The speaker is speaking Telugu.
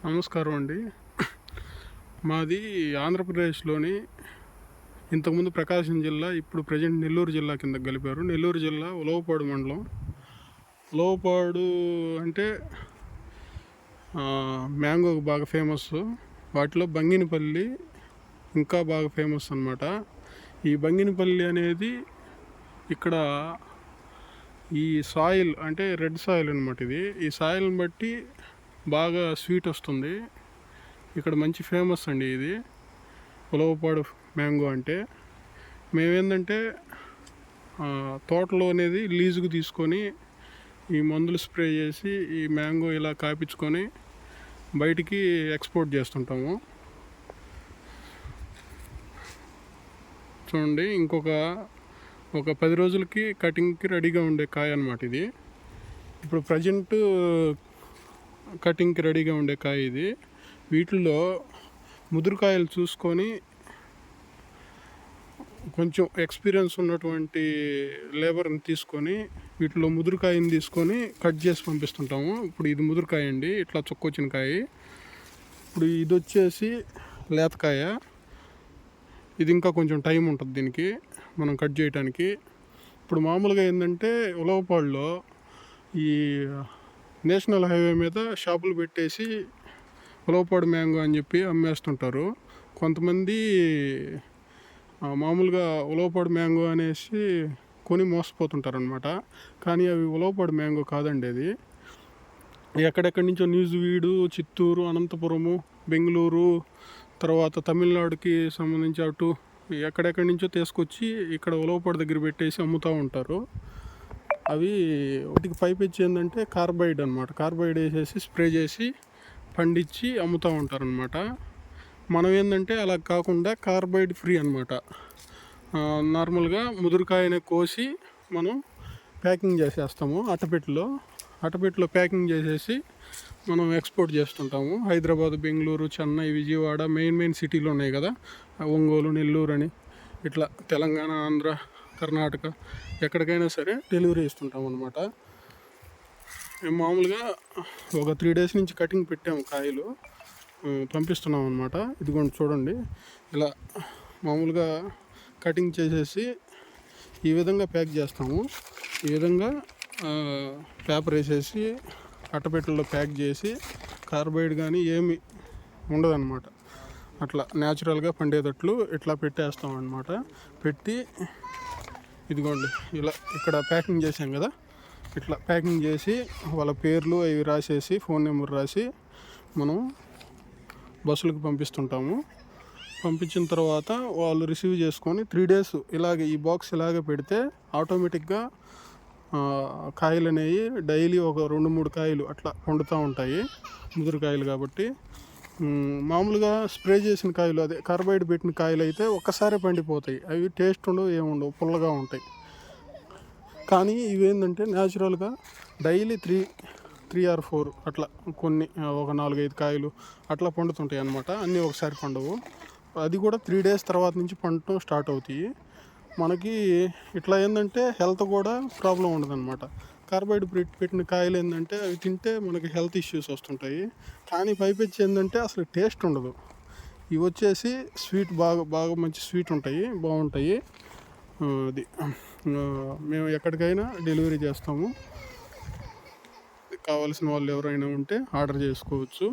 నమస్కారం అండి. మాది ఆంధ్రప్రదేశ్‌లోని ఇంతకుముందు ప్రకాశం జిల్లా, ఇప్పుడు ప్రెజెంట్ నెల్లూరు జిల్లా కిందకి కలిపారు. నెల్లూరు జిల్లా ఉలవపాడు మండలం. ఉలవపాడు అంటే మ్యాంగోకి బాగా ఫేమస్. వాటిలో బంగినపల్లి ఇంకా బాగా ఫేమస్ అన్నమాట. ఈ బంగినపల్లి అనేది ఇక్కడ ఈ సాయిల్ అంటే రెడ్ సాయిల్ అనమాట. ఈ సాయిల్ని బట్టి బాగా స్వీట్ వస్తుంది. ఇక్కడ మంచి ఫేమస్ అండి ఇది ఉలవపాడు మ్యాంగో అంటే. మేమేందంటే తోటలో అనేది లీజుకు తీసుకొని ఈ మందులు స్ప్రే చేసి ఈ మ్యాంగో ఇలా కాపించుకొని బయటికి ఎక్స్పోర్ట్ చేస్తుంటాము. చూడండి, ఒక 10 రోజులకి కటింగ్కి రెడీగా ఉండే కాయ అన్నమాట ఇది. ఇప్పుడు ప్రజెంట్ కటింగ్కి రెడీగా ఉండే కాయ ఇది. వీటిల్లో ముదురుకాయలు చూసుకొని కొంచెం ఎక్స్పీరియన్స్ ఉన్నటువంటి లేబర్ని తీసుకొని వీటిలో ముదురుకాయని తీసుకొని కట్ చేసి పంపిస్తుంటాము. ఇప్పుడు ఇది ముదురుకాయ అండి, ఇట్లా చొక్కొచ్చిన కాయ. ఇప్పుడు ఇది వచ్చేసి లేతకాయ. ఇది ఇంకా కొంచెం టైం ఉంటుంది దీనికి మనం కట్ చేయడానికి. ఇప్పుడు మామూలుగా ఏంటంటే ఉలవపాడులో ఈ నేషనల్ హైవే మీద షాపులు పెట్టేసి ఉలవపాడు మ్యాంగో అని చెప్పి అమ్మేస్తుంటారు. కొంతమంది మామూలుగా ఉలవపాడు మ్యాంగో అనేసి కొని మోసపోతుంటారు అనమాట. కానీ అవి ఉలవపాడు మ్యాంగో కాదండి. అది ఎక్కడెక్కడి నుంచో న్యూజివీడు, చిత్తూరు, అనంతపురము, బెంగళూరు, తర్వాత తమిళనాడుకి సంబంధించి అటు ఎక్కడెక్కడి నుంచో తీసుకొచ్చి ఇక్కడ ఉలవపాడు దగ్గర పెట్టేసి అమ్ముతూ ఉంటారు. అవి వాటికి పైపెచ్చి ఏంటంటే కార్బైడ్ అనమాట. కార్బైడ్ వేసేసి స్ప్రే చేసి పండించి అమ్ముతూ ఉంటారనమాట. మనం ఏంటంటే అలా కాకుండా కార్బైడ్ ఫ్రీ అనమాట. నార్మల్గా ముదురుకాయని కోసి మనం ప్యాకింగ్ చేసేస్తాము. అట్టపెట్టెలో ప్యాకింగ్ చేసేసి మనం ఎక్స్పోర్ట్ చేస్తుంటాము. హైదరాబాద్, బెంగళూరు, చెన్నై, విజయవాడ మెయిన్ సిటీలు ఉన్నాయి కదా, ఒంగోలు, నెల్లూరు అని ఇట్లా తెలంగాణ, ఆంధ్ర, కర్ణాటక ఎక్కడికైనా సరే డెలివరీ ఇస్తుంటాం అనమాట. మేము మామూలుగా ఒక 3 days నుంచి కటింగ్ పెట్టాము, కాయలు పంపిస్తున్నాం అనమాట. ఇదిగోండి చూడండి, ఇలా మామూలుగా కటింగ్ చేసేసి ఈ విధంగా ప్యాక్ చేస్తాము. ఈ విధంగా పేపర్ వేసేసి అట్టపెట్టెల్లో ప్యాక్ చేసి కార్బైడ్ కానీ ఏమి ఉండదన్నమాట. అట్లా న్యాచురల్గా పండేటట్లు ఇట్లా పెట్టేస్తాం అన్నమాట. పెట్టి ఇదిగోండి ఇలా ఇక్కడ ప్యాకింగ్ చేసాం కదా, ఇట్లా ప్యాకింగ్ చేసి వాళ్ళ పేర్లు అవి రాసేసి ఫోన్ నెంబర్ రాసి మనం బస్సులకు పంపిస్తుంటాము. పంపించిన తర్వాత వాళ్ళు రిసీవ్ చేసుకొని 3 days ఇలాగే ఈ బాక్స్ ఇలాగే పెడితే ఆటోమేటిక్గా కాయలు అనేవి డైలీ ఒక 2-3 కాయలు అట్లా పండుతూ ఉంటాయి, ముదురుకాయలు కాబట్టి. మామూలుగా స్ప్రే చేసిన కాయలు, అదే కార్బైడ్ పెట్టిన కాయలు అయితే ఒక్కసారి పండిపోతాయి. అవి టేస్ట్ ఉండవు, ఏముండవు, పుల్లగా ఉంటాయి. కానీ ఇవేంటంటే న్యాచురల్గా డైలీ 3 or 4 అట్లా కొన్ని ఒక 4-5 కాయలు అట్లా పండుతుంటాయి అన్నమాట. అన్నీ ఒకసారి పండవు. అది కూడా 3 days తర్వాత నుంచి పండటం స్టార్ట్ అవుతాయి. మనకి ఇట్లా ఏంటంటే హెల్త్ కూడా ప్రాబ్లం ఉండదన్నమాట. కార్బైడ్ పెట్టిన కాయలు ఏంటంటే అవి తింటే మనకి హెల్త్ ఇష్యూస్ వస్తుంటాయి. కానీ పైపెచ్చి ఏంటంటే అసలు టేస్ట్ ఉండదు. ఇవి వచ్చేసి స్వీట్ బాగా మంచి స్వీట్ ఉంటాయి, బాగుంటాయి. అది మేము ఎక్కడికైనా డెలివరీ చేస్తాము. కావాల్సిన వాళ్ళు ఎవరైనా ఉంటే ఆర్డర్ చేసుకోవచ్చు.